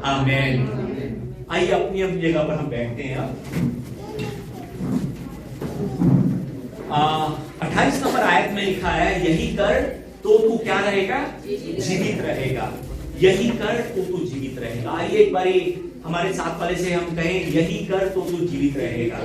आमेन। आइए अपनी अपनी जगह पर हम बैठते हैं। अब 28 नंबर आयत में लिखा है, यही कर तो तू क्या रहेगा? जीवित रहेगा। यही कर तो तू जीवित रहेगा। आइए एक बारी हमारे साथ वाले से हम कहें, यही कर तो तू जीवित रहेगा।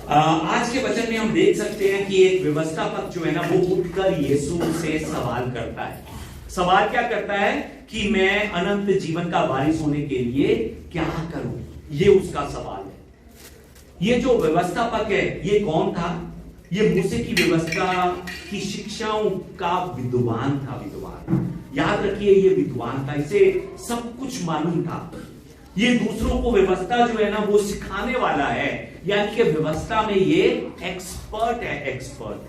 आज के वचन में हम देख सकते हैं कि एक व्यवस्थापक जो है ना, वो उठकर यीशु से सवाल करता है। सवाल क्या करता है कि मैं अनंत जीवन का वारिस होने के लिए क्या करूं? ये उसका सवाल है। ये जो व्यवस्थापक है, ये कौन था? ये मूसे की व्यवस्था की शिक्षाओं का विद्वान था। विद्वान, याद रखिए, ये विद्वान था, इसे सब कुछ मालूम था। ये दूसरों को व्यवस्था जो है ना वो सिखाने वाला है, यानी कि व्यवस्था में ये एक्सपर्ट है। एक्सपर्ट,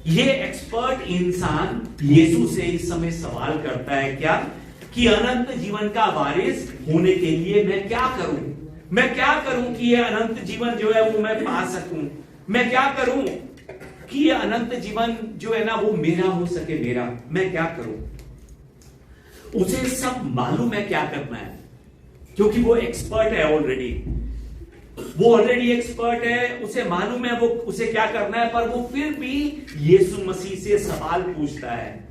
ये एक्सपर्ट इंसान यीशु से इस समय सवाल करता है क्या? कि अनंत जीवन का वारिस होने के लिए मैं क्या करूं? मैं क्या करूं कि ये अनंत जीवन जो है वो मैं पा सकूं? मैं क्या करूं कि ये अनंत जीवन जो है ना वो मेरा हो सके? मेरा, मैं क्या करूं? उसे सब मालूम है क्या करना है, क्योंकि वो एक्सपर्ट है ऑलरेडी। वो ऑलरेडी एक्सपर्ट है, उसे मालूम है वो उसे क्या करना है, पर वो फिर भी यीशु मसीह से सवाल पूछता है।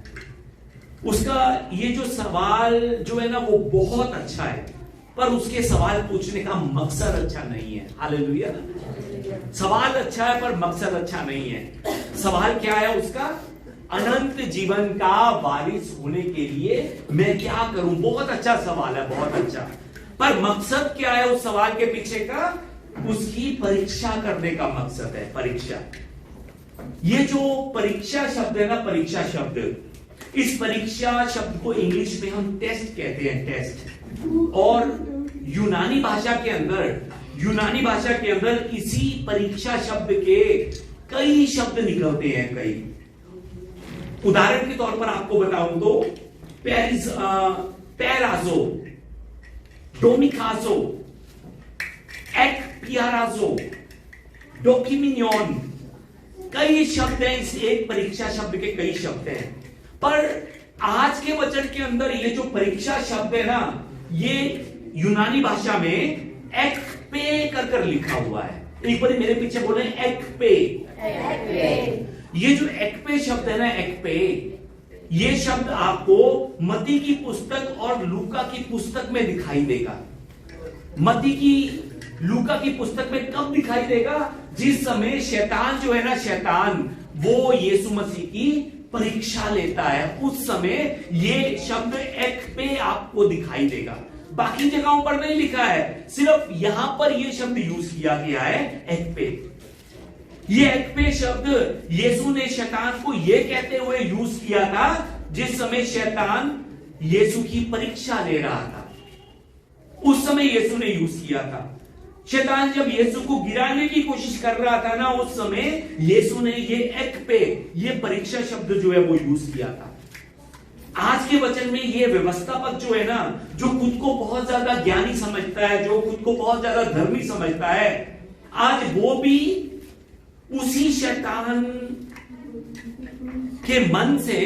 उसका ये जो सवाल जो है ना वो बहुत अच्छा है, पर उसके सवाल पूछने का मकसद अच्छा नहीं है। हालेलुया। सवाल अच्छा है पर मकसद अच्छा नहीं है। सवाल क्या है उसका? अनंत जीवन का वारिस होने के लिए मैं क्या करूं? बहुत अच्छा सवाल है, बहुत अच्छा। पर मकसद क्या है उस सवाल के पीछे का? उसकी परीक्षा करने का मकसद है। परीक्षा, ये जो परीक्षा शब्द है ना, परीक्षा शब्द, इस परीक्षा शब्द को इंग्लिश में हम टेस्ट कहते हैं, टेस्ट। और यूनानी भाषा के अंदर इसी परीक्षा शब्द के कई शब्द निकलते हैं। कई, उदाहरण के तौर पर आपको बताऊं तो पैराजो, डोमिकाजो, एक्पियाराजो, डोकिमिनियन, कई शब्द हैं। इस एक परीक्षा शब्द के कई शब्द हैं, पर आज के वचन के अंदर ये जो परीक्षा शब्द है ना, ये यूनानी भाषा में एक्पे कर लिखा हुआ है। एक बार मेरे पीछे बोले, एक्पे। ये जो एक्पे शब्द है ना, एक्पे, ये शब्द आपको मत्ती की पुस्तक और लूका की पुस्तक में दिखाई देगा। मत्ती की, लूका की पुस्तक में कब दिखाई देगा? जिस समय शैतान जो है ना, शैतान वो यीशु मसीह की परीक्षा लेता है, उस समय ये शब्द एक्पे आपको दिखाई देगा। बाकी जगहों पर नहीं लिखा है, सिर्फ यहां पर यह शब्द यूज किया गया है, एक्पे। ये एक्पे शब्द यीशु ने शैतान को यह कहते हुए यूज किया था जिस समय शैतान यीशु की परीक्षा ले रहा था, उस समय यीशु ने यूज किया था। शैतान जब यीशु को गिराने की कोशिश कर रहा था ना, उस समय यीशु ने ये एक्पे, ये परीक्षा शब्द जो है वो यूज किया था। आज के वचन में ये व्यवस्थापक जो है ना, जो खुद को बहुत ज्यादा ज्ञानी समझता है, जो खुद को बहुत ज्यादा धर्मी समझता है, आज वो भी उसी शैतान के मन से,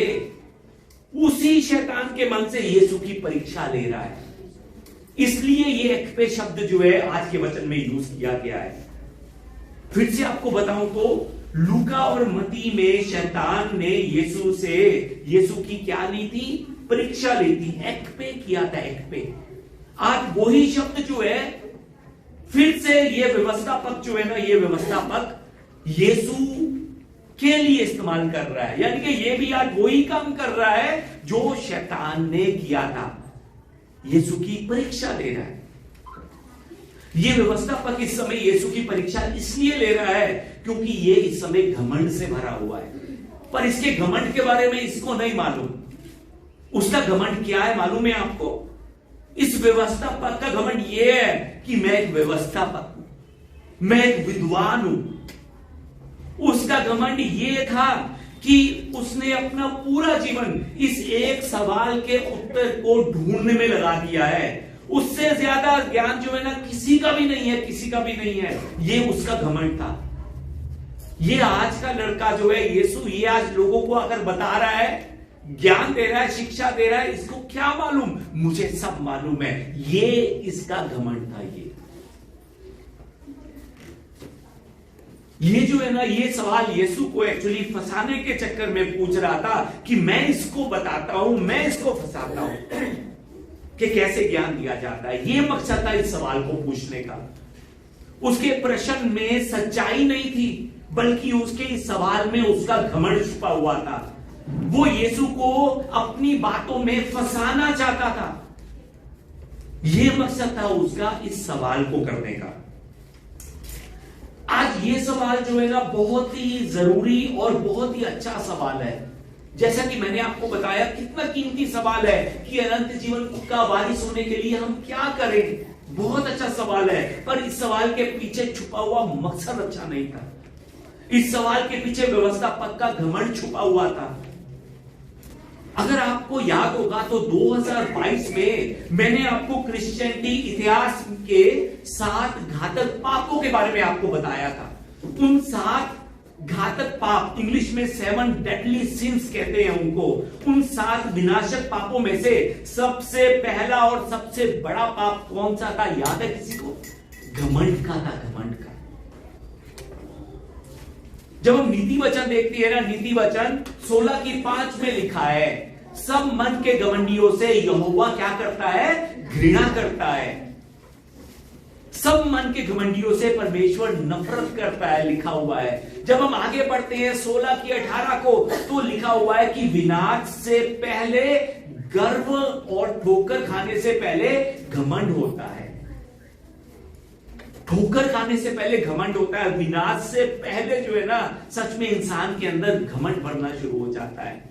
उसी शैतान के मन से यीशु की परीक्षा ले रहा है। इसलिए ये एक्पे शब्द जो है आज के वचन में यूज किया गया है। फिर से आपको बताऊं तो लूका और मत्ती में शैतान ने यीशु से, यीशु की क्या ली थी? परीक्षा ली थी, एक्पे किया था, एक्पे। आज वही शब्द जो है फिर से ये व्यवस्थापक जो है ना, ये व्यवस्थापक यीशु के लिए इस्तेमाल कर रहा है। यानी कि ये भी आज वही काम कर रहा है जो शैतान ने किया था, यीशु की परीक्षा ले रहा है। ये व्यवस्थापक इस समय यीशु की परीक्षा इसलिए ले रहा है क्योंकि ये इस समय घमंड से भरा हुआ है, पर इसके घमंड के बारे में इसको नहीं मालूम। उसका घमंड क्या है मालूम है आपको? इस व्यवस्थापक का घमंड ये है कि मैं एक व्यवस्थापक हूं, मैं एक विद्वान हूं। उसका घमंड ये था कि उसने अपना पूरा जीवन इस एक सवाल के उत्तर को ढूंढने में लगा दिया है। उससे ज्यादा ज्ञान जो है ना किसी का भी नहीं है, किसी का भी नहीं है। ये उसका घमंड था। ये आज का लड़का जो है यीशु, ये आज लोगों को अगर बता रहा है, ज्ञान दे रहा है, शिक्षा दे रहा है, इसको क्या मालूम? मुझे सब मालूम है। ये इसका घमंड था। ये जो है ना, ये सवाल यीशु को एक्चुअली फंसाने के चक्कर में पूछ रहा था कि मैं इसको बताता हूं, मैं इसको फंसाता हूं कि कैसे ज्ञान दिया जाता है। ये मकसद था इस सवाल को पूछने का। उसके प्रश्न में सच्चाई नहीं थी, बल्कि उसके इस सवाल में उसका घमंड छुपा हुआ था। वो यीशु को अपनी बातों में फंसाना चाहता था। यह मकसद था उसका इस सवाल को करने का। आज ये सवाल जो है ना, बहुत ही जरूरी और बहुत ही अच्छा सवाल है। जैसा कि मैंने आपको बताया, कितना कीमती सवाल है कि अनंत जीवन का वारिस होने के लिए हम क्या करें। बहुत अच्छा सवाल है, पर इस सवाल के पीछे छुपा हुआ मकसद अच्छा नहीं था। इस सवाल के पीछे व्यवस्थापक का घमंड छुपा हुआ था। अगर आपको याद होगा तो 2022 में मैंने आपको क्रिश्चियनिटी इतिहास के 7 घातक पापों के बारे में आपको बताया था। उन 7 घातक पाप, इंग्लिश में 7 डेडली सिंस कहते हैं उनको। उन 7 विनाशक पापों में से सबसे पहला और सबसे बड़ा पाप कौन सा था, याद है किसी को? घमंड का था, घमंड का। जब हम नीति वचन देखते हैं ना, नीति वचन 16:5 में लिखा है, सब मन के घमंडियों से यहोवा क्या करता है? घृणा करता है। सब मन के घमंडियों से परमेश्वर नफरत करता है, लिखा हुआ है। जब हम आगे बढ़ते हैं 16:18 को, तो लिखा हुआ है कि विनाश से पहले गर्व और ठोकर खाने से पहले घमंड होता है। ठोकर खाने से पहले घमंड होता है। विनाश से पहले जो है ना, सच में इंसान के अंदर घमंड भरना शुरू हो जाता है।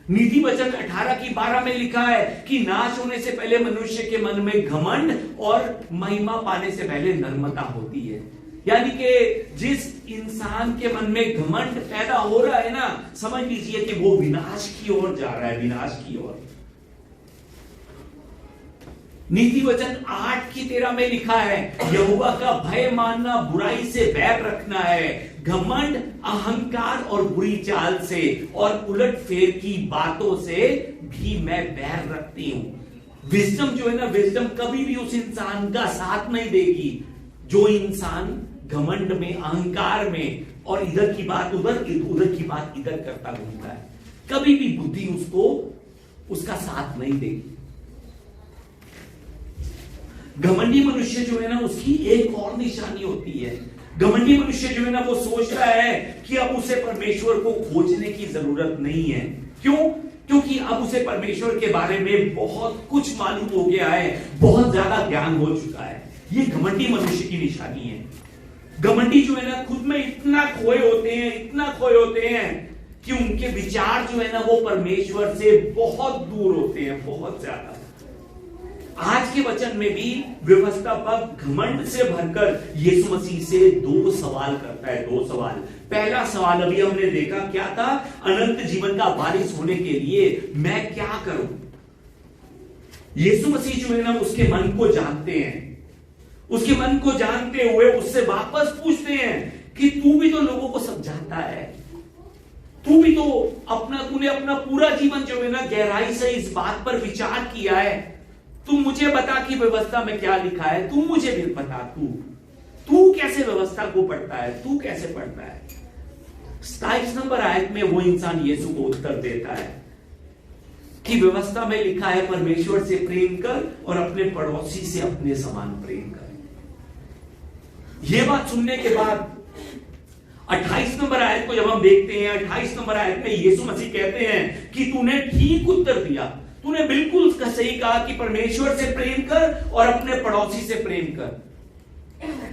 नीति वचन 18:12 में लिखा है कि नाश होने से पहले मनुष्य के मन में घमंड और महिमा पाने से पहले नम्रता होती है। यानी कि जिस इंसान के मन में घमंड पैदा हो रहा है ना, समझ लीजिए कि वो विनाश की ओर जा रहा है, विनाश की ओर। नीति वचन 8:13 में लिखा है, यहोवा का भय मानना बुराई से बैर रखना है। घमंड, अहंकार और बुरी चाल से और उलटफेर की बातों से भी मैं बैर रखती हूं। विजडम जो है ना, विजडम कभी भी उस इंसान का साथ नहीं देगी जो इंसान घमंड में, अहंकार में और इधर की बात उधर, उधर की बात इधर करता घूमता है। कभी भी बुद्धि उसको उसका साथ नहीं देगी। घमंडी मनुष्य जो है ना, उसकी एक और निशानी होती है। घमंडी मनुष्य जो है ना, वो सोचता है कि अब उसे परमेश्वर को खोजने की जरूरत नहीं है। क्यों? क्योंकि अब उसे परमेश्वर के बारे में बहुत कुछ मालूम हो गया है, बहुत ज्यादा ज्ञान हो चुका है। ये घमंडी मनुष्य की निशानी है। घमंडी जो है ना, खुद में इतना खोए होते हैं, इतना खोए होते हैं कि उनके विचार जो है ना, वो परमेश्वर से बहुत दूर होते हैं, बहुत ज्यादा। आज के वचन में भी व्यवस्थापक घमंड से भरकर यीशु मसीह से 2 सवाल करता है, 2 सवाल। पहला सवाल अभी हमने देखा क्या था? अनंत जीवन का वारिस होने के लिए मैं क्या करूं? यीशु मसीह जो है ना, उसके मन को जानते हैं। उसके मन को जानते हुए उससे वापस पूछते हैं कि तू भी तो लोगों को समझाता है, तू भी तो तूने अपना पूरा जीवन जो है ना, गहराई से इस बात पर विचार किया है। तू मुझे बता कि व्यवस्था में क्या लिखा है। तू मुझे भी बता, तू कैसे व्यवस्था को पढ़ता है, तू कैसे पढ़ता है। 27 नंबर आयत में वो इंसान यीशु को उत्तर देता है कि व्यवस्था में लिखा है, परमेश्वर से प्रेम कर और अपने पड़ोसी से अपने समान प्रेम कर। यह बात सुनने के बाद 28 नंबर आयत को जब हम देखते हैं, 28 नंबर आयत में यीशु मसीह कहते हैं कि तूने ठीक उत्तर दिया, तूने बिल्कुल सही कहा कि परमेश्वर से प्रेम कर और अपने पड़ोसी से प्रेम कर।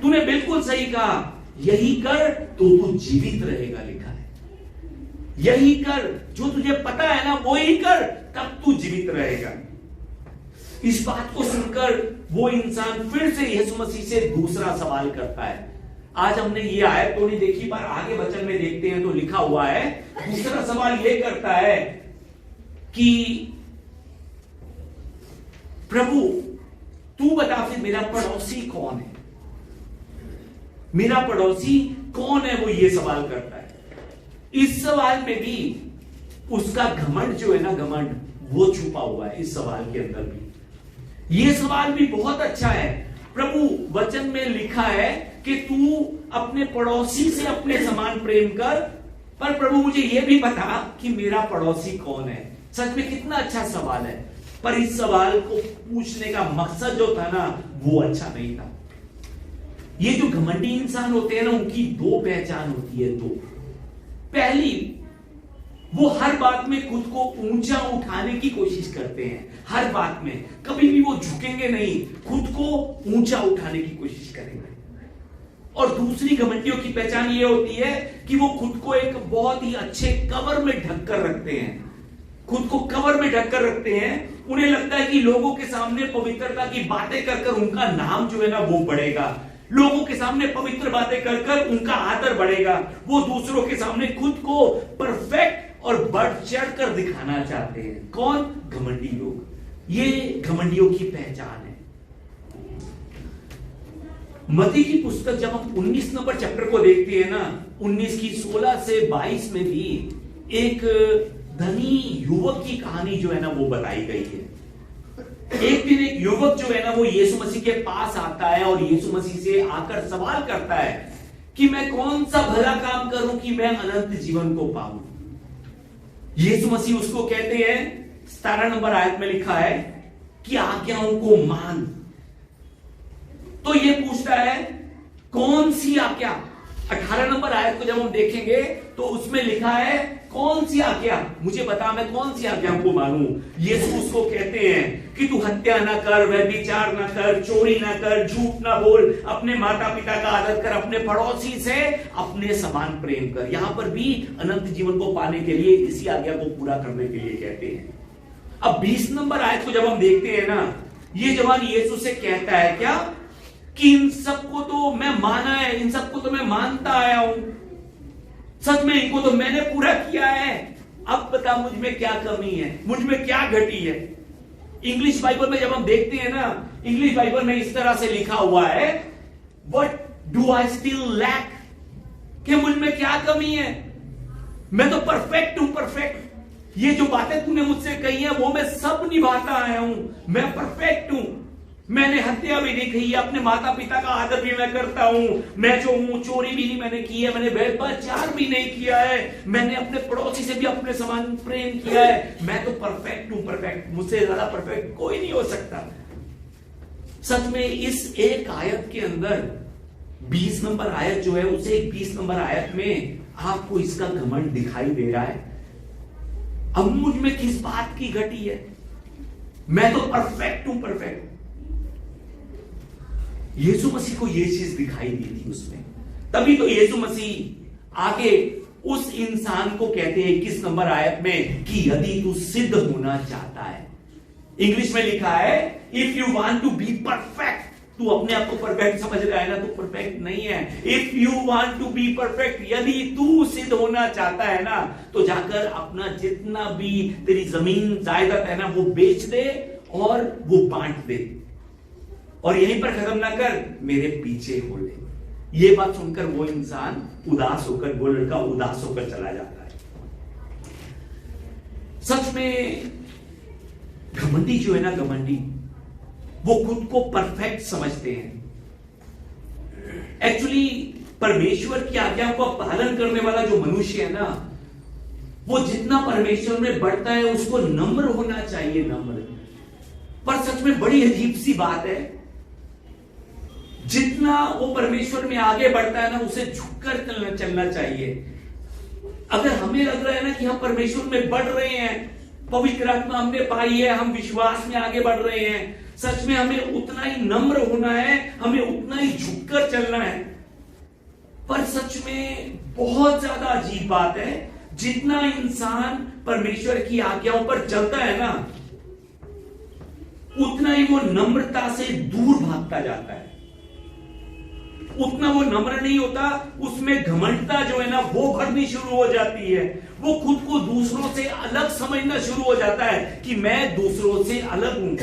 तूने बिल्कुल सही कहा, यही कर तो तू जीवित रहेगा, लिखा है। यही कर, जो तुझे पता है ना, वो ही कर, तब तू जीवित रहेगा। इस बात को सुनकर वो इंसान फिर से यीशु मसीह से दूसरा सवाल करता है। आज हमने ये आयत तो नहीं देखी, पर आगे वचन में देखते हैं तो लिखा हुआ है, दूसरा सवाल ये करता है कि प्रभु तू बता फिर मेरा पड़ोसी कौन है? मेरा पड़ोसी कौन है? वो ये सवाल करता है। इस सवाल में भी उसका घमंड जो है ना, घमंड वो छुपा हुआ है इस सवाल के अंदर भी। ये सवाल भी बहुत अच्छा है। प्रभु वचन में लिखा है कि तू अपने पड़ोसी से अपने समान प्रेम कर, पर प्रभु मुझे यह भी बता कि मेरा पड़ोसी कौन है। सच में कितना अच्छा सवाल है, पर इस सवाल को पूछने का मकसद जो था ना, वो अच्छा नहीं था। ये जो घमंडी इंसान होते हैं ना, उनकी दो पहचान होती है, दो। पहली, वो हर बात में खुद को ऊंचा उठाने की कोशिश करते हैं, हर बात में कभी भी वो झुकेंगे नहीं, खुद को ऊंचा उठाने की कोशिश करेंगे। और दूसरी घमंडियों की पहचान ये होती है कि वो खुद को एक बहुत ही अच्छे कवर में ढक कर रखते हैं, खुद को कवर में ढक कर रखते हैं। उन्हें लगता है कि लोगों के सामने पवित्रता की बातें कर कर उनका नाम जो है ना वो बढ़ेगा, लोगों के सामने पवित्र बातें कर कर उनका आदर बढ़ेगा। वो दूसरों के सामने खुद को परफेक्ट और बढ़ चढ़ कर दिखाना चाहते हैं। कौन? घमंडी लोग। ये घमंडियों की पहचान है। मत्ती की पुस्तक जब हम 19 नंबर चैप्टर को देखते हैं ना, 19 की 16 से 22 में भी एक धनी युवक की कहानी जो है ना वो बताई गई है। एक दिन एक युवक जो है ना वो यीशु मसीह के पास आता है और यीशु मसीह से आकर सवाल करता है कि मैं कौन सा भला काम करूं कि मैं अनंत जीवन को पाऊं। यीशु मसीह उसको कहते हैं, 17 नंबर आयत में लिखा है कि आज्ञाओं को मान। तो ये पूछता है कौन सी आज्ञा। 18 नंबर आयत को जब हम देखेंगे तो उसमें लिखा है कौन सी आज्ञा, मुझे बता मैं कौन सी आज्ञा को मानूं। यीशु उसको कहते हैं कि तू हत्या ना कर, व्यभिचार ना कर, चोरी ना कर, झूठ ना बोल, अपने माता पिता का आदर कर, अपने पड़ोसी से अपने समान प्रेम कर। यहां पर भी अनंत जीवन को पाने के लिए इसी आज्ञा को पूरा करने के लिए कहते हैं। अब 20 नंबर आयत को जब हम देखते हैं ना, ये जवान यीशु से कहता है क्या कि इन सबको तो मैं माना है, इन सबको तो मैं मानता आया हूं, सच में इनको तो मैंने पूरा किया है। अब बता मुझ में क्या कमी है, मुझ में क्या घटी है। इंग्लिश बाइबल में जब हम देखते हैं ना, इंग्लिश बाइबल में इस तरह से लिखा हुआ है, what do I still lack, कि मुझ में क्या कमी है, मैं तो परफेक्ट हूं, परफेक्ट। ये जो बातें तूने मुझसे कही है वो मैं सब निभाता आया हूं, मैं परफेक्ट हूं। मैंने हत्या भी नहीं की, अपने माता पिता का आदर भी मैं करता हूं, मैं जो हूं चोरी भी नहीं मैंने की है, मैंने व्यभिचार भी नहीं किया है, मैंने अपने पड़ोसी से भी अपने समान प्रेम किया है, मैं तो परफेक्ट हूं, परफेक्ट। मुझसे ज्यादा परफेक्ट कोई नहीं हो सकता। सच में इस एक आयत के अंदर 20 नंबर आयत जो है, उसे 20 नंबर आयत में आपको इसका घमंड दिखाई दे रहा है। अब मुझ में किस बात की घटी है, मैं तो परफेक्ट हूं, परफेक्ट। यीशु मसीह को यह चीज दिखाई दी थी उसमें, तभी तो यीशु मसीह आगे उस इंसान को कहते हैं 21 नंबर आयत में कि यदि तू सिद्ध होना चाहता है, इंग्लिश में लिखा है if you want to be perfect. तू अपने आप को परफेक्ट समझ रहा है ना, तू परफेक्ट नहीं है। If you want to be perfect, यदि तू सिद्ध होना चाहता है ना, तो जाकर अपना जितना भी तेरी जमीन जायदाद है ना वो बेच दे और वो बांट दे, और यहीं पर खत्म ना कर, मेरे पीछे हो ले। ये बात सुनकर वो इंसान उदास होकर, वो लड़का उदास होकर चला जाता है। सच में घमंडी जो है ना, घमंडी वो खुद को परफेक्ट समझते हैं। एक्चुअली परमेश्वर की आज्ञाओं का पालन करने वाला जो मनुष्य है ना, वो जितना परमेश्वर में बढ़ता है उसको नम्र होना चाहिए, नम्र। पर सच में बड़ी अजीब सी बात है, जितना वो परमेश्वर में आगे बढ़ता है ना, उसे झुककर चलना चाहिए। अगर हमें लग रहा है ना कि हम परमेश्वर में बढ़ रहे हैं, पवित्र आत्मा हमने पाई है, हम विश्वास में आगे बढ़ रहे हैं, सच में हमें उतना ही नम्र होना है, हमें उतना ही झुककर चलना है। पर सच में बहुत ज्यादा अजीब बात है, जितना इंसान परमेश्वर की आज्ञाओं पर चलता है ना, उतना ही वो नम्रता से दूर भागता जाता है, उतना वो नम्र नहीं होता। उसमें घमंडता जो है ना वो भरनी शुरू हो जाती है। वो खुद को दूसरों से अलग समझना शुरू हो जाता है कि मैं दूसरों से अलग हूं।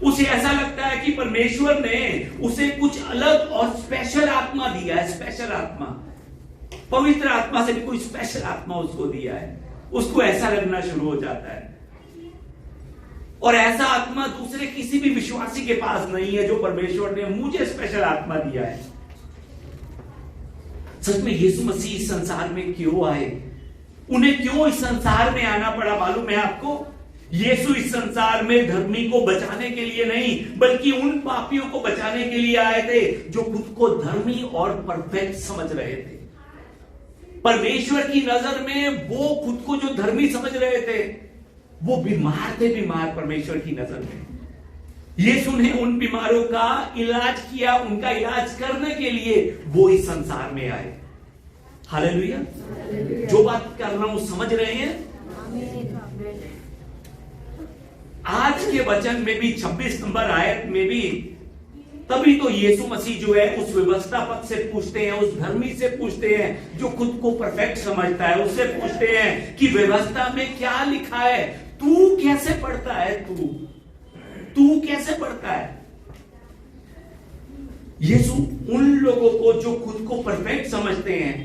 उसे ऐसा लगता है कि परमेश्वर ने उसे कुछ अलग और स्पेशल आत्मा दिया है, स्पेशल आत्मा। पवित्र आत्मा से भी कोई स्पेशल आत्मा उसको दिया है, उसको ऐसा लगना शुरू हो जाता है। और ऐसा आत्मा दूसरे किसी भी विश्वासी के पास नहीं है जो परमेश्वर ने मुझे स्पेशल आत्मा दिया है। सच में यीशु मसीह इस संसार में क्यों आए, उन्हें क्यों इस संसार में आना पड़ा मालूम है आपको? यीशु इस संसार में धर्मी को बचाने के लिए नहीं, बल्कि उन पापियों को बचाने के लिए आए थे जो खुद को धर्मी और परफेक्ट समझ रहे थे। परमेश्वर की नजर में वो खुद को जो धर्मी समझ रहे थे, वो बीमार थे, बीमार परमेश्वर की नजर में। यीशु ने उन बीमारों का इलाज किया, उनका इलाज करने के लिए वो इस संसार में आए। हालेलुया। जो बात कर रहा हूं समझ रहे हैं? आज के वचन में भी 26 नंबर आयत में भी तभी तो यीशु मसीह जो है उस व्यवस्थापक से पूछते हैं, उस धर्मी से पूछते हैं जो खुद को परफेक्ट समझता है, उससे पूछते हैं कि व्यवस्था में क्या लिखा है, तू कैसे पढ़ता है, तू कैसे पढ़ता है। यीशु उन लोगों को जो खुद को परफेक्ट समझते हैं,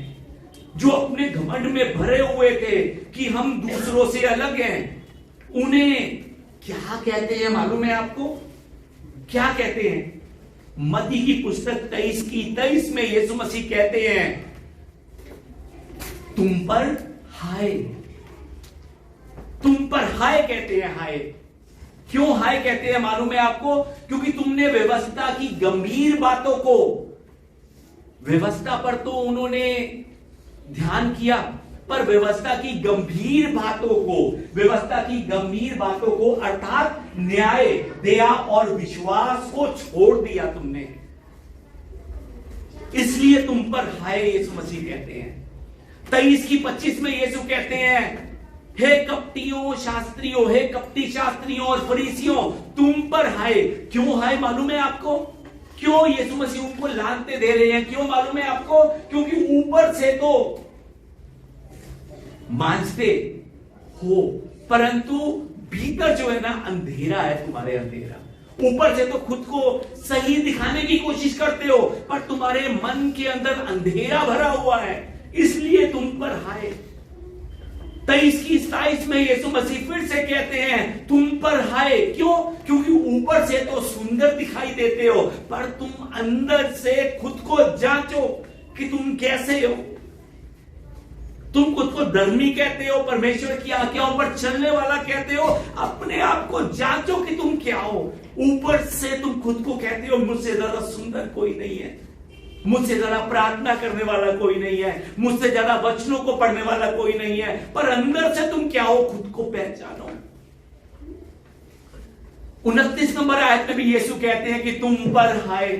जो अपने घमंड में भरे हुए थे कि हम दूसरों से अलग हैं, उन्हें क्या कहते हैं मालूम है आपको? क्या कहते हैं? मत्ती की पुस्तक 23 में यीशु मसीह कहते हैं, तुम पर हाय, तुम पर हाय कहते हैं। हाय क्यों हाय कहते हैं मालूम है आपको? क्योंकि तुमने व्यवस्था की गंभीर बातों को, व्यवस्था पर तो उन्होंने ध्यान किया, पर व्यवस्था की गंभीर बातों को, व्यवस्था की गंभीर बातों को अर्थात न्याय, दया और विश्वास को छोड़ दिया तुमने, इसलिए तुम पर हाय यीशु मसीह कहते हैं। 23:25 में यीशु कहते हैं, हे कपटियों शास्त्रियों, हे कपटी शास्त्रियों और फरीसियों, तुम पर हाय। क्यों हाय मालूम है आपको? क्यों यीशु मसीह उनको लानते दे रहे हैं? क्यों मालूम है आपको? क्योंकि ऊपर से तो मानते हो, परंतु भीतर जो है ना अंधेरा है तुम्हारे, अंधेरा। ऊपर से तो खुद को सही दिखाने की कोशिश करते हो, पर तुम्हारे मन के अंदर अंधेरा भरा हुआ है, इसलिए तुम पर हाय। 23:27 में यीशु मसीह फिर से कहते हैं, तुम पर हाय। क्यों? क्योंकि ऊपर से तो सुंदर दिखाई देते हो, पर तुम अंदर से खुद को जांचो कि तुम कैसे हो। तुम खुद को धर्मी कहते हो, परमेश्वर की आज्ञाओं पर चलने वाला कहते हो, अपने आप को जांचो कि तुम क्या हो। ऊपर से तुम खुद को कहते हो मुझसे ज्यादा सुंदर कोई नहीं है, मुझसे ज्यादा प्रार्थना करने वाला कोई नहीं है, मुझसे ज्यादा वचनों को पढ़ने वाला कोई नहीं है, पर अंदर से तुम क्या हो खुद को पहचानो। 29 नंबर आयत में भी यीशु कहते हैं कि तुम पर हाय।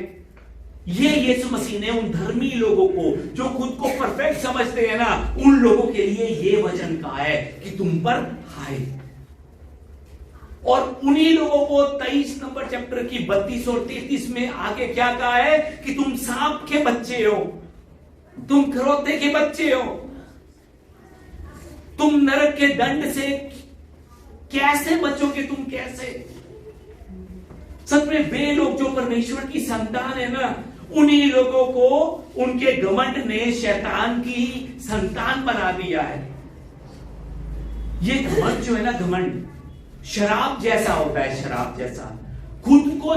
ये यीशु मसीह ने उन धर्मी लोगों को जो खुद को परफेक्ट समझते हैं ना, उन लोगों के लिए ये वचन कहा है कि तुम पर हाय। और उन्हीं लोगों को 23 नंबर चैप्टर की 32 और 33 में आगे क्या कहा है कि तुम सांप के बच्चे हो, तुम खरोते के बच्चे हो, तुम नरक के दंड से कैसे बचोगे, तुम कैसे। सच में वे लोग जो परमेश्वर की संतान है ना, उन्हीं लोगों को उनके घमंड ने शैतान की संतान बना दिया है। ये घमंड जो है ना, घमंड शराब जैसा होता है, शराब जैसा। खुद को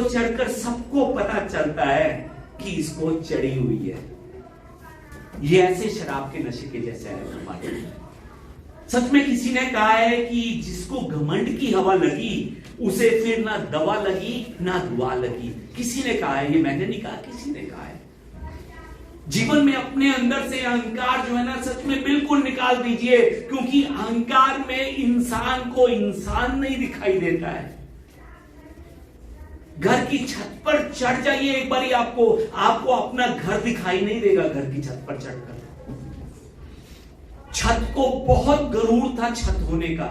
चढ़कर सबको पता चलता है कि इसको चढ़ी हुई है। ये ऐसे शराब के नशे के जैसा है घमंड। सच में किसी ने कहा है कि जिसको घमंड की हवा लगी उसे फिर ना दवा लगी ना दुआ लगी। किसी ने कहा है, ये मैंने नहीं कहा, किसी ने कहा है। जीवन में अपने अंदर से अहंकार जो है ना, सच में बिल्कुल निकाल दीजिए, क्योंकि अहंकार में इंसान को इंसान नहीं दिखाई देता है। घर की छत पर चढ़ जाइए एक बारी, आपको अपना घर दिखाई नहीं देगा। घर की छत पर चढ़कर छत को बहुत गरूर था छत होने का,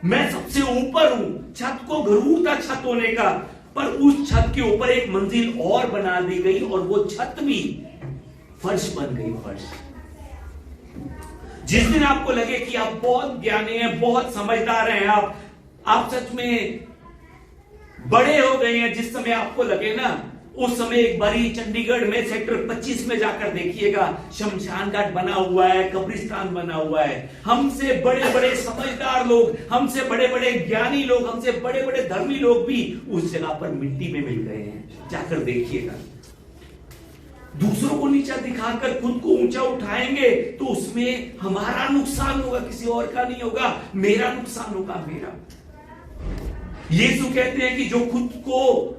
मैं सबसे ऊपर हूं, छत को गरूर था छत होने का, पर उस छत के ऊपर एक मंजिल और बना दी गई और वो छत भी फर्श बन गई, फर्श। जिस दिन आपको लगे कि आप बहुत ज्ञानी हैं, बहुत समझदार हैं, आप सच में बड़े हो गए हैं, जिस समय आपको लगे ना उस समय एक बारी चंडीगढ़ में सेक्टर 25 में जाकर देखिएगा, शमशान घाट बना हुआ है, कब्रिस्तान बना हुआ है। हमसे बड़े बड़े समझदार लोग, हमसे बड़े बड़े ज्ञानी लोग, हमसे बड़े बड़े धर्मी लोग भी उस जगह पर मिट्टी में मिल गए हैं। जाकर देखिएगा। दूसरों को नीचा दिखाकर खुद को ऊंचा उठाएंगे तो उसमें हमारा नुकसान होगा, किसी और का नहीं होगा, मेरा नुकसान होगा, मेरा। यीशु कहते हैं कि जो खुद को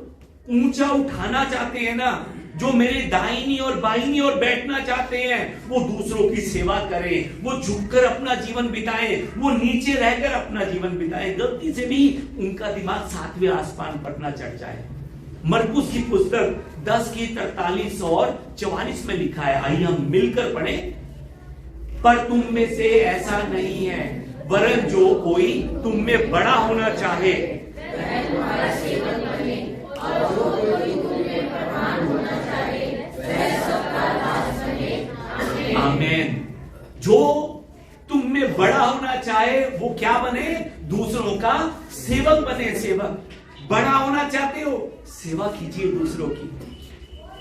ऊंचा उठाना चाहते हैं ना, जो मेरे दाहिनी और बाहिनी और बैठना चाहते हैं, वो दूसरों की सेवा करें, वो झुककर अपना जीवन बिताएं, वो नीचे रहकर अपना जीवन बिताएं। गलती से भी उनका दिमाग 7वें आसमान पर ना चढ़ जाए। मरकुस की पुस्तक 10 की 43 और 44 में लिखा है, आइए हम मिलकर पढ़ें। पर तुम में से ऐसा नहीं है, वरन जो कोई तुम में बड़ा होना चाहे आमीन। जो तुम में बड़ा होना चाहे वो क्या बने? दूसरों का सेवक बने। सेवक बड़ा होना चाहते हो, सेवा कीजिए दूसरों की।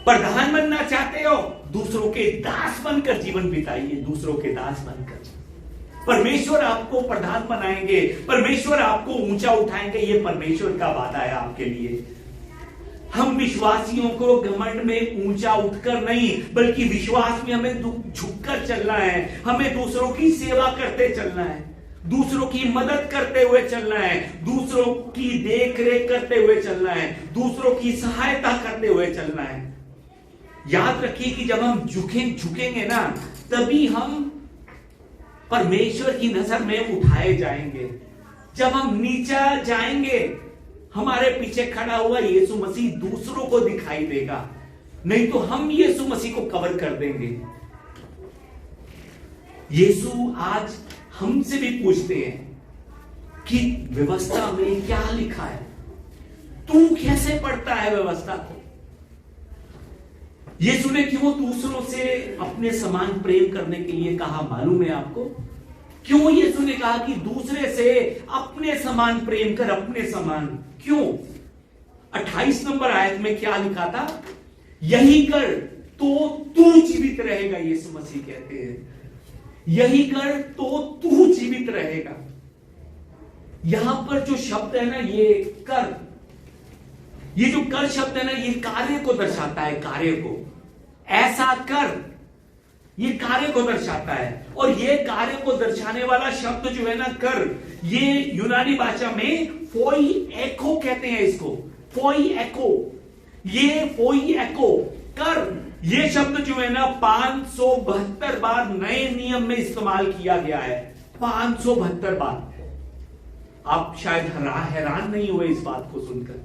प्रधान बनना चाहते हो, दूसरों के दास बनकर जीवन बिताइए, दूसरों के दास बनकर। परमेश्वर आपको प्रधान बनाएंगे, परमेश्वर आपको ऊंचा उठाएंगे, ये परमेश्वर का वादा है आपके लिए। हम विश्वासियों को घमंड में ऊंचा उठकर नहीं, बल्कि विश्वास में हमें झुककर चलना है। हमें दूसरों की सेवा करते चलना है, दूसरों की मदद करते हुए चलना है, दूसरों की देख रेख करते हुए चलना है, दूसरों की सहायता करते हुए चलना है। याद रखिए कि जब हम झुकेंगे ना, तभी हम परमेश्वर की नजर में उठाए जाएंगे। जब हम नीचा जाएंगे, हमारे पीछे खड़ा हुआ यीशु मसीह दूसरों को दिखाई देगा, नहीं तो हम यीशु मसीह को कवर कर देंगे। यीशु आज हमसे भी पूछते हैं कि व्यवस्था में क्या लिखा है, तू कैसे पढ़ता है व्यवस्था को? यीशु ने क्यों दूसरों से अपने समान प्रेम करने के लिए कहा, मालूम है आपको? क्यों यीशु ने कहा कि दूसरे से अपने समान प्रेम कर, अपने समान? क्यों? 28 नंबर आयत में क्या लिखा था? यही कर तो तू जीवित रहेगा। यीशु मसीह कहते हैं यही कर तो तू जीवित रहेगा। यहां पर जो शब्द है ना, ये कर, ये जो कर शब्द है ना, ये कार्य को दर्शाता है। कार्य को, ऐसा कर, ये कार्य को दर्शाता है। और ये कार्य को दर्शाने वाला शब्द जो है ना, कर, ये यूनानी भाषा में फोई एको कहते हैं इसको। फोई एको, ये फोई एको कर, ये शब्द जो है ना 572 बार नए नियम में इस्तेमाल किया गया है। 572 बार। आप शायद हैरान नहीं हुए इस बात को सुनकर।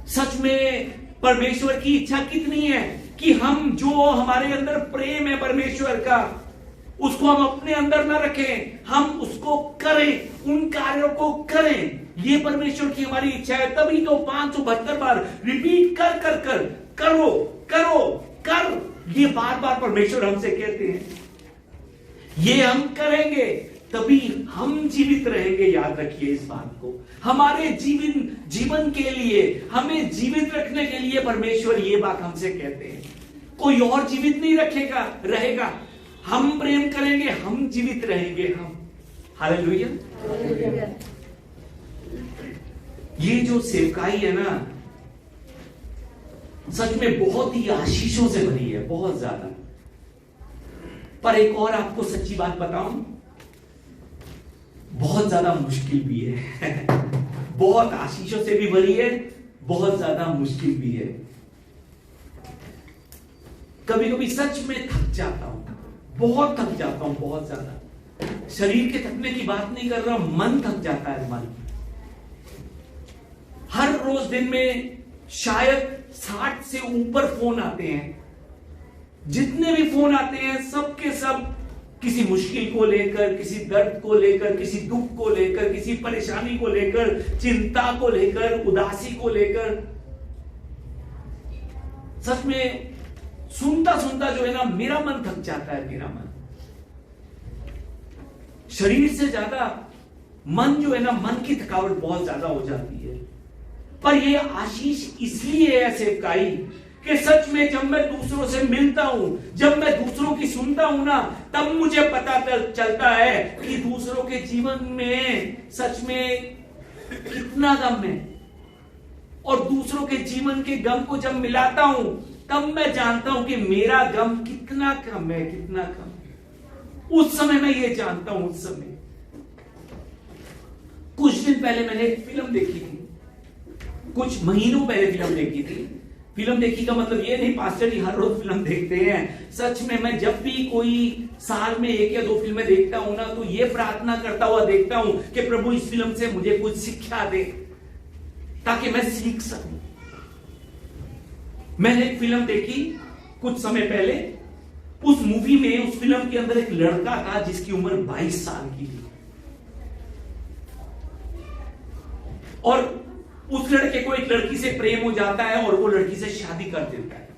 सच में परमेश्वर की इच्छा कितनी है कि हम, जो हमारे अंदर प्रेम है परमेश्वर का, उसको हम अपने अंदर ना रखें, हम उसको करें, उन कार्यों को करें। ये परमेश्वर की हमारी इच्छा है। तभी तो 572 बार रिपीट कर कर कर, करो करो कर, ये बार बार परमेश्वर हमसे कहते हैं। ये हम करेंगे तभी हम जीवित रहेंगे। याद रखिए इस बात को। हमारे जीवन के लिए, हमें जीवित रखने के लिए परमेश्वर ये बात हमसे कहते हैं। कोई और जीवित नहीं रहेगा। हम प्रेम करेंगे, हम जीवित रहेंगे। हम, हालेलुया। ये जो सेवकाई है ना, सच में बहुत ही आशीषों से भरी है, बहुत ज्यादा। पर एक और आपको सच्ची बात बताऊं, बहुत ज्यादा मुश्किल भी है। बहुत आशीषों से भी भरी है, बहुत ज्यादा मुश्किल भी है। कभी कभी सच में थक जाता हूं, बहुत थक जाता हूं, बहुत ज्यादा। शरीर के थकने की बात नहीं कर रहा, मन थक जाता है। मन हर रोज दिन में शायद 60 से ऊपर फोन आते हैं। जितने भी फोन आते हैं, सबके सब किसी मुश्किल को लेकर, किसी दर्द को लेकर, किसी दुख को लेकर, किसी परेशानी को लेकर, चिंता को लेकर, उदासी को लेकर। सच में सुनता सुनता जो है ना, मेरा मन थक जाता है। मेरा मन, शरीर से ज्यादा मन जो है ना, मन की थकावट बहुत ज्यादा हो जाती है। पर ये आशीष इसलिए है सेवकाई कि सच में जब मैं दूसरों से मिलता हूं, जब मैं दूसरों की सुनता हूं ना, तब मुझे पता चलता है कि दूसरों के जीवन में सच में कितना गम है। और दूसरों के जीवन के गम को जब मिलाता हूं, तब मैं जानता हूं कि मेरा गम कितना कम है, कितना कम। उस समय मैं ये जानता हूं। उस समय कुछ दिन पहले मैंने एक फिल्म देखी थी, कुछ महीनों पहले फिल्म देखी थी। फिल्म देखी का मतलब ये नहीं पास्टर जी हर रोज फिल्म देखते हैं। सच में मैं जब भी कोई साल में 1 या 2 फिल्में देखता हूं ना, तो ये प्रार्थना करता हुआ देखता हूं कि प्रभु इस फिल्म से मुझे कुछ शिक्षा दे, ताकि मैं सीख सकूं। मैंने एक फिल्म देखी कुछ समय पहले। उस मूवी में, उस फिल्म के अंदर एक लड़का था जिसकी उम्र 22 साल की थी, और उस लड़के को एक लड़की से प्रेम हो जाता है और वो लड़की से शादी कर देता है।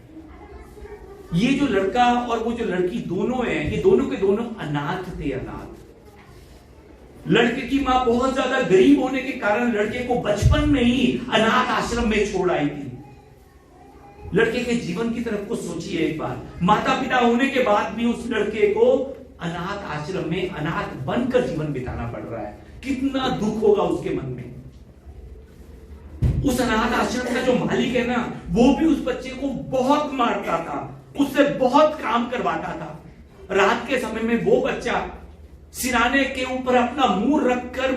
ये जो लड़का और वो जो लड़की दोनों हैं, ये दोनों के दोनों अनाथ थे, अनाथ। लड़के की मां बहुत ज्यादा गरीब होने के कारण लड़के को बचपन में ही अनाथ आश्रम में छोड़ आई थी। लड़के के जीवन की तरफ को सोचिए एक बार। माता पिता होने के बाद भी उस लड़के को अनाथ आश्रम में अनाथ बनकर जीवन बिताना पड़ रहा है। कितना दुख होगा उसके मन में। उस अनाथ आश्रम का जो मालिक है ना, वो भी उस बच्चे को बहुत मारता था, उससे बहुत काम करवाता था। रात के समय में वो बच्चा सिराने के ऊपर अपना मुंह रखकर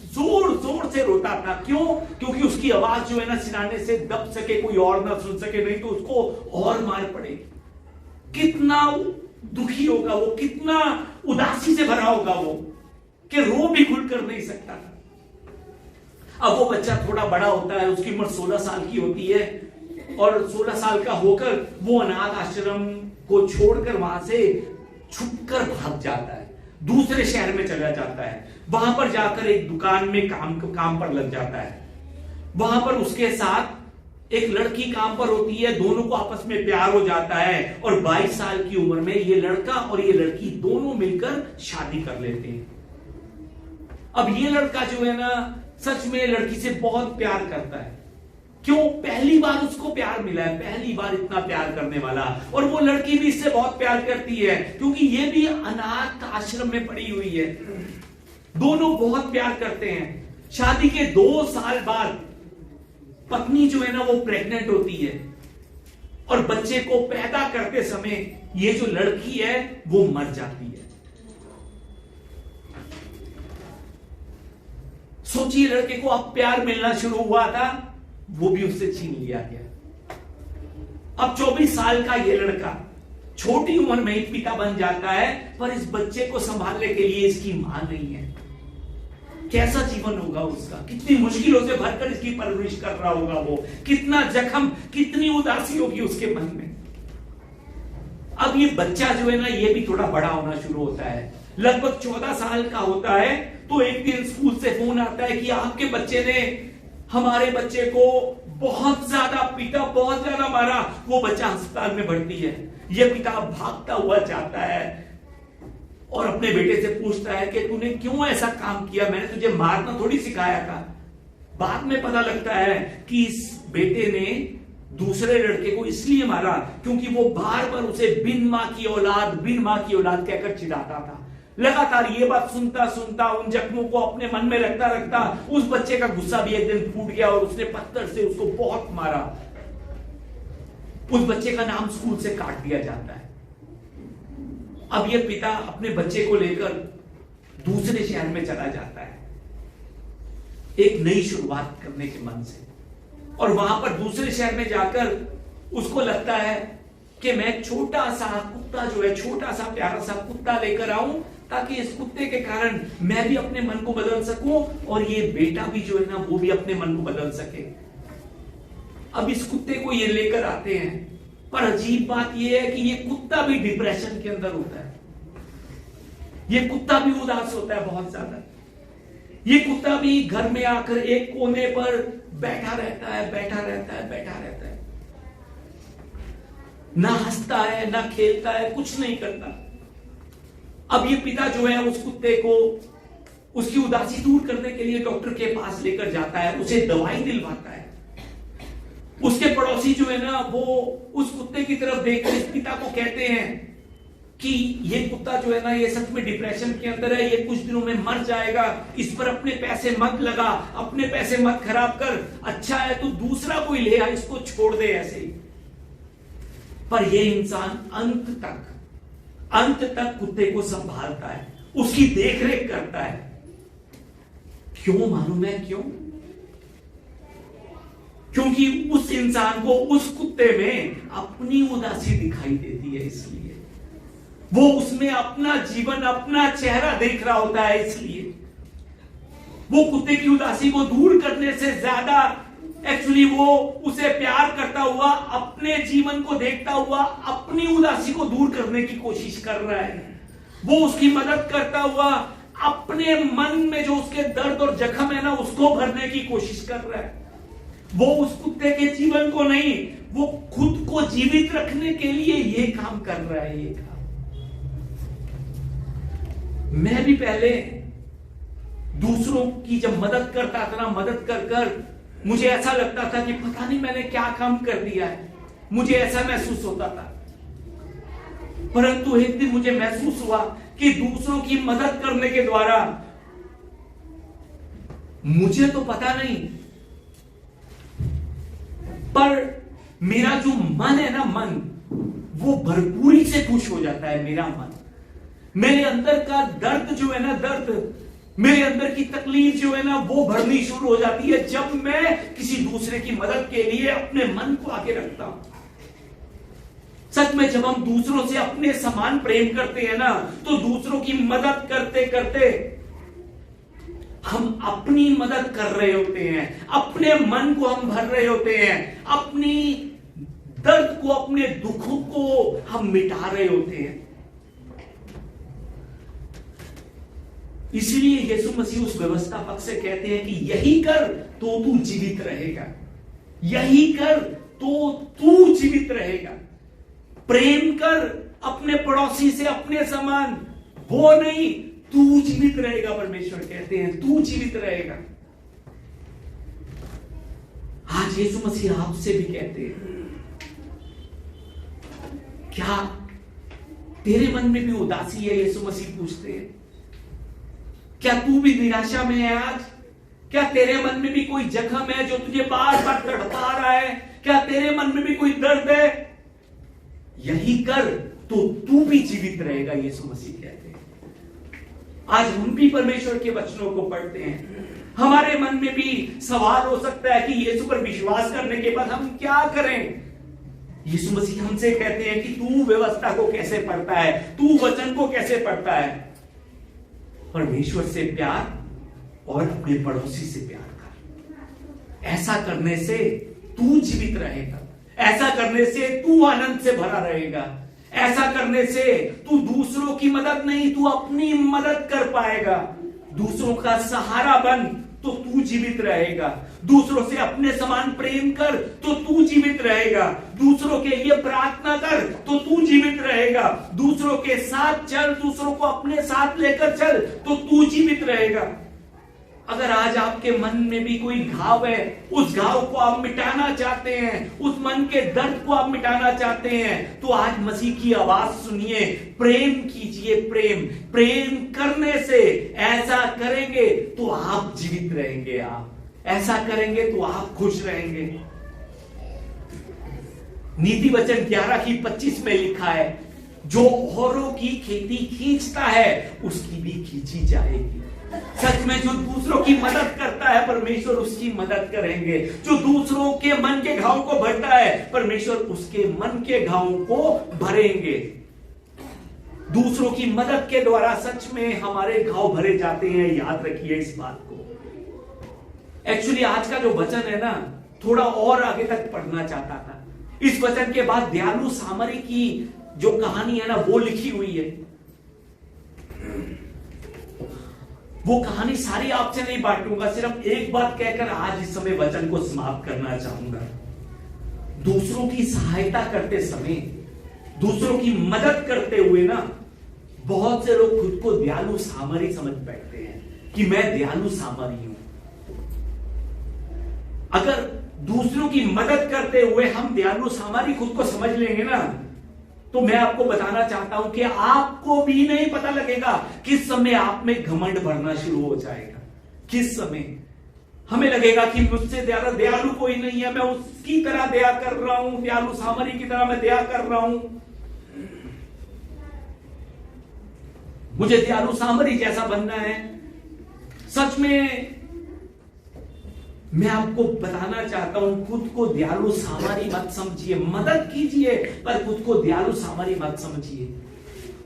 जोर जोर से रोता था। क्यों? क्योंकि उसकी आवाज जो है ना सिराने से दब सके, कोई और ना सुन सके, नहीं तो उसको और मार पड़ेगी। कितना दुखी होगा वो, कितना उदासी से भरा होगा वो, कि रो भी खुलकर नहीं सकता था। अब वो बच्चा थोड़ा बड़ा होता है, उसकी उम्र 16 साल की होती है, और 16 साल का होकर वो अनाथ आश्रम को छोड़कर वहां से छुपकर भाग जाता है, दूसरे शहर में चला जाता है। वहां पर जाकर एक दुकान में काम पर लग जाता है। वहां पर उसके साथ एक लड़की काम पर होती है, दोनों को आपस में प्यार हो जाता है, और 22 साल की उम्र में ये लड़का और ये लड़की दोनों मिलकर शादी कर लेते हैं। अब ये लड़का जो है ना सच में लड़की से बहुत प्यार करता है। क्यों? पहली बार उसको प्यार मिला है, पहली बार इतना प्यार करने वाला। और वो लड़की भी इससे बहुत प्यार करती है, क्योंकि ये भी अनाथ आश्रम में पड़ी हुई है। दोनों बहुत प्यार करते हैं। शादी के 2 साल बाद पत्नी जो है ना वो प्रेग्नेंट होती है, और बच्चे को पैदा करते समय ये जो लड़की है वो मर जाती है। सोचिए, लड़के को अब प्यार मिलना शुरू हुआ था, वो भी उससे छीन लिया गया। अब 24 साल का ये लड़का छोटी उम्र में ही पिता बन जाता है, पर इस बच्चे को संभालने के लिए इसकी मां नहीं है। कैसा जीवन होगा उसका, कितनी मुश्किलों से भरकर इसकी परवरिश कर रहा होगा वो, कितना जख्म, कितनी उदासी होगी उसके मन में। अब ये बच्चा जो है ना ये भी थोड़ा बड़ा होना शुरू होता है, लगभग 14 साल का होता है। तो एक दिन स्कूल से फोन आता है कि आपके बच्चे ने हमारे बच्चे को बहुत ज्यादा पीटा, बहुत ज्यादा मारा। वो बच्चा अस्पताल में भर्ती है। ये पिता भागता हुआ जाता है और अपने बेटे से पूछता है कि तूने क्यों ऐसा काम किया, मैंने तुझे मारना थोड़ी सिखाया था। बाद में पता लगता है कि इस बेटे ने दूसरे लड़के को इसलिए मारा क्योंकि वो बार बार उसे बिन मां की औलाद, बिन मां की औलाद कहकर चिढ़ाता था। लगातार ये बात सुनता सुनता, उन जख्मों को अपने मन में रखता रखता उस बच्चे का गुस्सा भी एक दिन फूट गया और उसने पत्थर से उसको बहुत मारा। उस बच्चे का नाम स्कूल से काट दिया जाता है। अब ये पिता अपने बच्चे को लेकर दूसरे शहर में चला जाता है, एक नई शुरुआत करने के मन से। और वहां पर दूसरे शहर में जाकर उसको लगता है कि मैं छोटा सा कुत्ता जो है, छोटा सा प्यारा सा कुत्ता लेकर आऊं, ताकि इस कुत्ते के कारण मैं भी अपने मन को बदल सकूं और ये बेटा भी जो है ना वो भी अपने मन को बदल सके। अब इस कुत्ते को ये लेकर आते हैं, पर अजीब बात ये है कि ये कुत्ता भी डिप्रेशन के अंदर होता है। ये कुत्ता भी उदास होता है बहुत ज्यादा। ये कुत्ता भी घर में आकर एक कोने पर बैठा रहता है, बैठा रहता है, बैठा रहता है, ना हंसता है, ना खेलता है, कुछ नहीं करता। अब ये पिता जो है उस कुत्ते को उसकी उदासी दूर करने के लिए डॉक्टर के पास लेकर जाता है, उसे दवाई दिलवाता है, उसके पड़ोसी जो है ना, वो उस कुत्ते की तरफ देखकर इस पिता को कहते हैं कि ये कुत्ता जो है ना, ये सच में डिप्रेशन के अंदर है, ये कुछ दिनों में मर जाएगा, इस पर अपने पैसे मत लगा, अपने पैसे मत खराब कर, अच्छा है तो दूसरा कोई ले आ, इसको छोड़ दे ऐसे ही। पर ये इंसान अंत तक कुत्ते को संभालता है, उसकी देखरेख करता है। क्यों मालूम है क्यों? क्योंकि उस इंसान को उस कुत्ते में अपनी उदासी दिखाई देती है, इसलिए वो उसमें अपना जीवन, अपना चेहरा देख रहा होता है। इसलिए वो कुत्ते की उदासी को दूर करने से ज्यादा एक्चुअली वो उसे प्यार करता हुआ, अपने जीवन को देखता हुआ अपनी उदासी को दूर करने की कोशिश कर रहा है। वो उसकी मदद करता हुआ अपने मन में जो उसके दर्द और जख्म है ना, उसको भरने की कोशिश कर रहा है। वो उस कुत्ते के जीवन को नहीं, वो खुद को जीवित रखने के लिए ये काम कर रहा है। ये काम मैं भी पहले दूसरों की जब मदद करता था ना, मदद कर कर मुझे ऐसा लगता था कि पता नहीं मैंने क्या काम कर दिया है, मुझे ऐसा महसूस होता था। परंतु एक दिन मुझे महसूस हुआ कि दूसरों की मदद करने के द्वारा मुझे तो पता नहीं, पर मेरा जो मन है ना, मन वो भरपूरी से खुश हो जाता है। मेरा मन, मेरे अंदर का दर्द जो है ना, दर्द, मेरे अंदर की तकलीफ जो है ना, वो भरनी शुरू हो जाती है जब मैं किसी दूसरे की मदद के लिए अपने मन को आगे रखता हूं। सच में जब हम दूसरों से अपने समान प्रेम करते हैं ना, तो दूसरों की मदद करते करते हम अपनी मदद कर रहे होते हैं, अपने मन को हम भर रहे होते हैं, अपनी दर्द को, अपने दुखों को हम मिटा रहे होते हैं। इसलिए यीशु मसीह उस व्यवस्थापक से कहते हैं कि यही कर तो तू जीवित रहेगा, यही कर तो तू जीवित रहेगा। प्रेम कर अपने पड़ोसी से अपने समान, वो नहीं, तू जीवित रहेगा। परमेश्वर कहते हैं तू जीवित रहेगा। आज यीशु मसीह आपसे भी कहते हैं, क्या तेरे मन में भी उदासी है? यीशु मसीह पूछते हैं, क्या तू भी निराशा में है आज? क्या तेरे मन में भी कोई जख्म है जो तुझे बार बार तड़पा रहा है? क्या तेरे मन में भी कोई दर्द है? यही कर तो तू भी जीवित रहेगा, यीशु मसीह कहते हैं। आज हम भी परमेश्वर के वचनों को पढ़ते हैं, हमारे मन में भी सवाल हो सकता है कि यीशु पर विश्वास करने के बाद हम क्या करें? यीशु मसीह हमसे कहते हैं कि तू व्यवस्था को कैसे पढ़ता है, तू वचन को कैसे पढ़ता है? परमेश्वर से प्यार और अपने पड़ोसी से प्यार कर। ऐसा करने से तू जीवित रहेगा, ऐसा करने से तू आनंद से भरा रहेगा, ऐसा करने से तू दूसरों की मदद नहीं, तू अपनी मदद कर पाएगा। दूसरों का सहारा बन तो तू जीवित रहेगा। दूसरों से अपने समान प्रेम कर तो तू जीवित रहेगा। दूसरों के लिए प्रार्थना कर तो तू जीवित रहेगा। दूसरों के साथ चल, दूसरों को अपने साथ लेकर चल तो तू जीवित रहेगा। अगर आज आपके मन में भी कोई घाव है, उस घाव को आप मिटाना चाहते हैं, उस मन के दर्द को आप मिटाना चाहते हैं, तो आज मसीह की आवाज सुनिए, प्रेम कीजिए। प्रेम करने से, ऐसा करेंगे तो आप जीवित रहेंगे, आप ऐसा करेंगे तो आप खुश रहेंगे। नीति वचन 11:25 में लिखा है, जो औरों की खेती खींचता है उसकी भी खींची जाएगी। सच में जो दूसरों की मदद करता है, परमेश्वर उसकी मदद करेंगे। जो दूसरों के मन के घाव को भरता है, परमेश्वर उसके मन के घाव को भरेंगे। दूसरों की मदद के द्वारा सच में हमारे घाव भरे जाते हैं, याद रखिए इस बात को। एक्चुअली आज का जो वचन है ना, थोड़ा और आगे तक पढ़ना चाहता था। इस वचन के बाद दयालु सामरी की जो कहानी है ना, वो लिखी हुई है। वो कहानी सारी आपसे नहीं बांटूंगा, सिर्फ एक बात कहकर आज इस समय वचन को समाप्त करना चाहूंगा। दूसरों की सहायता करते समय, दूसरों की मदद करते हुए ना, बहुत से लोग खुद को दयालु सामरी समझ बैठते हैं कि मैं दयालु सामरी हूं। अगर दूसरों की मदद करते हुए हम दयालु सामरी खुद को समझ लेंगे ना, तो मैं आपको बताना चाहता हूं कि आपको भी नहीं पता लगेगा किस समय आप में घमंड बढ़ना शुरू हो जाएगा। किस समय हमें लगेगा कि मुझसे ज्यादा दयालु कोई नहीं है, मैं उसकी तरह दया कर रहा हूं, दयालु सामरी की तरह मैं दया कर रहा हूं, मुझे दयालु सामरी जैसा बनना है। सच में मैं आपको बताना चाहता हूं, खुद को दयालु सामरी मत समझिए, मदद कीजिए पर खुद को दयालु सामरी मत समझिए।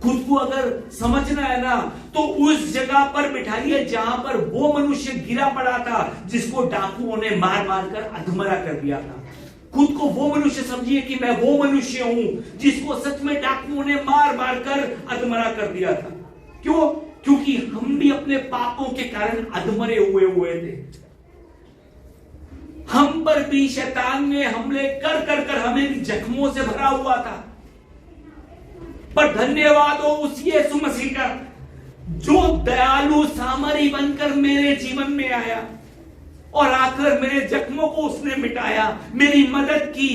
खुद को अगर समझना है ना तो उस जगह पर बिठाइए जहां पर वो मनुष्य गिरा पड़ा था जिसको डाकुओं ने मार मार कर अधमरा कर दिया था। खुद को वो मनुष्य समझिए कि मैं वो मनुष्य हूं जिसको सच में डाकुओं ने मार मार कर अधमरा कर दिया था। क्यों? क्योंकि हम भी अपने पापों के कारण अधमरे हुए थे। हम पर भी शैतान ने हमले कर कर कर हमें भी जख्मों से भरा हुआ था, पर धन्यवाद हो उस यीशु मसीह का जो दयालु सामरी बनकर मेरे जीवन में आया और आकर मेरे जख्मों को उसने मिटाया, मेरी मदद की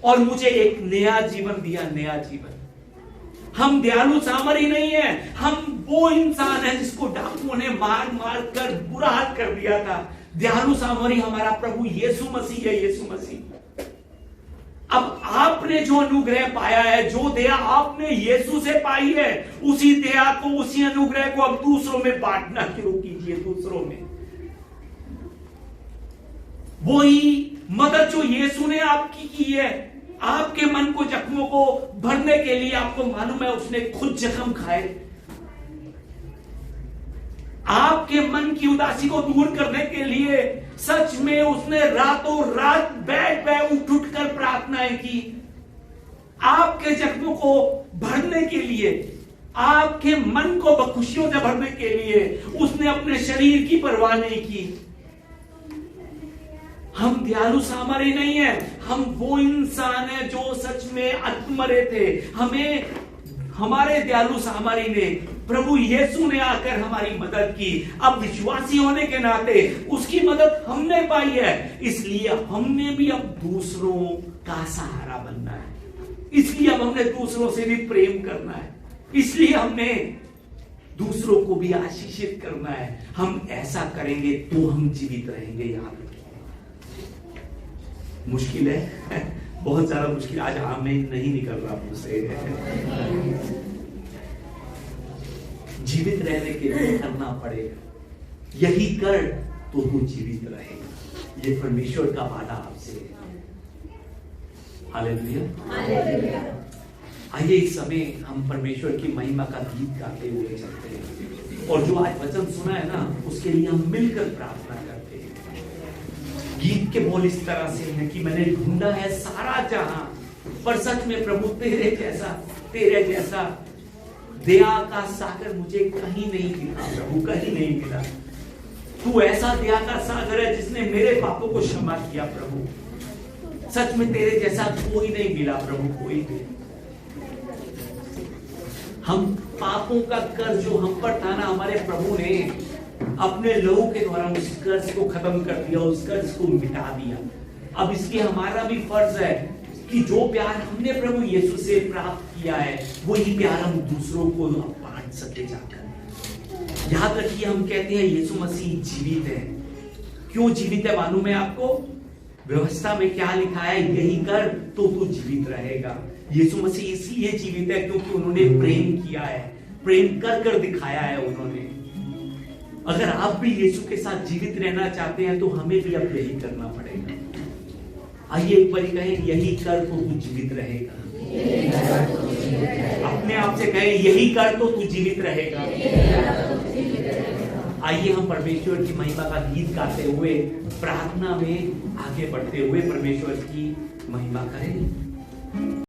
और मुझे एक नया जीवन दिया, नया जीवन। हम दयालु सामरी नहीं है, हम वो इंसान है जिसको डाकुओं ने मार मार कर बुरा हाल कर दिया था। दयालु सामरी हमारा प्रभु यीशु मसीह है, यीशु मसीह। अब आपने जो अनुग्रह पाया है, जो दया आपने यीशु से पाई है, उसी दया को, उसी अनुग्रह को अब दूसरों में बांटना शुरू कीजिए। दूसरों में वही मदद जो यीशु ने आपकी की है, आपके मन को, जख्मों को भरने के लिए, आपको मालूम है उसने खुद जख्म खाए, आपके मन की उदासी को दूर करने के लिए सच में उसने रातों रात बैठ बैठ उठ कर प्रार्थनाएं की। आपके जख्मों को भरने के लिए, आपके मन को खुशियों से भरने के लिए उसने अपने शरीर की परवाह नहीं की। हम दयालु सामरी नहीं है, हम वो इंसान है जो सच में अधमरे थे। हमें हमारे दयालु सामरी ने, प्रभु यीशु ने आकर हमारी मदद की। अब विश्वासी होने के नाते उसकी मदद हमने पाई है, इसलिए हमने भी अब दूसरों का सहारा बनना है। इसलिए अब हमने दूसरों से भी प्रेम करना है, इसलिए हमने दूसरों को भी आशीषित करना है। हम ऐसा करेंगे तो हम जीवित रहेंगे। याद रखिए, मुश्किल है, बहुत ज्यादा मुश्किल। आज आमीन नहीं निकल रहा मुझसे। जीवित रहने के लिए करना पड़ेगा, यही कर तो तू जीवित रहेगा। ये परमेश्वर का वादा आपसे है। हालेलुया। आइए इस समय हम परमेश्वर की महिमा का गीत गाते हुए चलते हैं, और जो आज वचन सुना है ना उसके लिए हम मिलकर प्रार्थना करते हैं। गीत के बोल इस तरह से हैं कि मैंने ढूंढा है सारा जहां, पर सच में प्रभु तेरे जैसा दया का सागर मुझे कहीं नहीं मिला। प्रभु कहीं नहीं मिला। तू ऐसा दया का सागर है जिसने मेरे पापों को क्षमा किया। प्रभु सच में तेरे जैसा कोई नहीं मिला। प्रभु कोई नहीं। हम पापों का कर्ज जो हम पर था ना, हमारे प्रभु ने अपने लहू के द्वारा उस कर्ज को खत्म कर दिया, उस कर्ज को मिटा दिया। अब इसलिए हमारा भी फर्ज है कि जो प्यार हमने प्रभु यीशु से प्राप्त किया है वही प्यार हम दूसरों को बांट सके जाकर। याद रखिए, हम कहते हैं यीशु मसीह जीवित है। क्यों जीवित है मालूम है आपको? व्यवस्था में क्या लिखा है? यही कर तो तू जीवित रहेगा। यीशु मसीह इसलिए जीवित है क्योंकि उन्होंने प्रेम किया है, प्रेम कर कर दिखाया है उन्होंने। अगर आप भी यीशु के साथ जीवित रहना चाहते हैं तो हमें भी अब यही करना पड़ेगा। आइए एक बार कहें, यही कर तो तू जीवित रहेगा। अपने आप से कहें, यही कर तो तू जीवित रहेगा। आइए हम परमेश्वर की महिमा का गीत गाते हुए प्रार्थना में आगे बढ़ते हुए परमेश्वर की महिमा करें।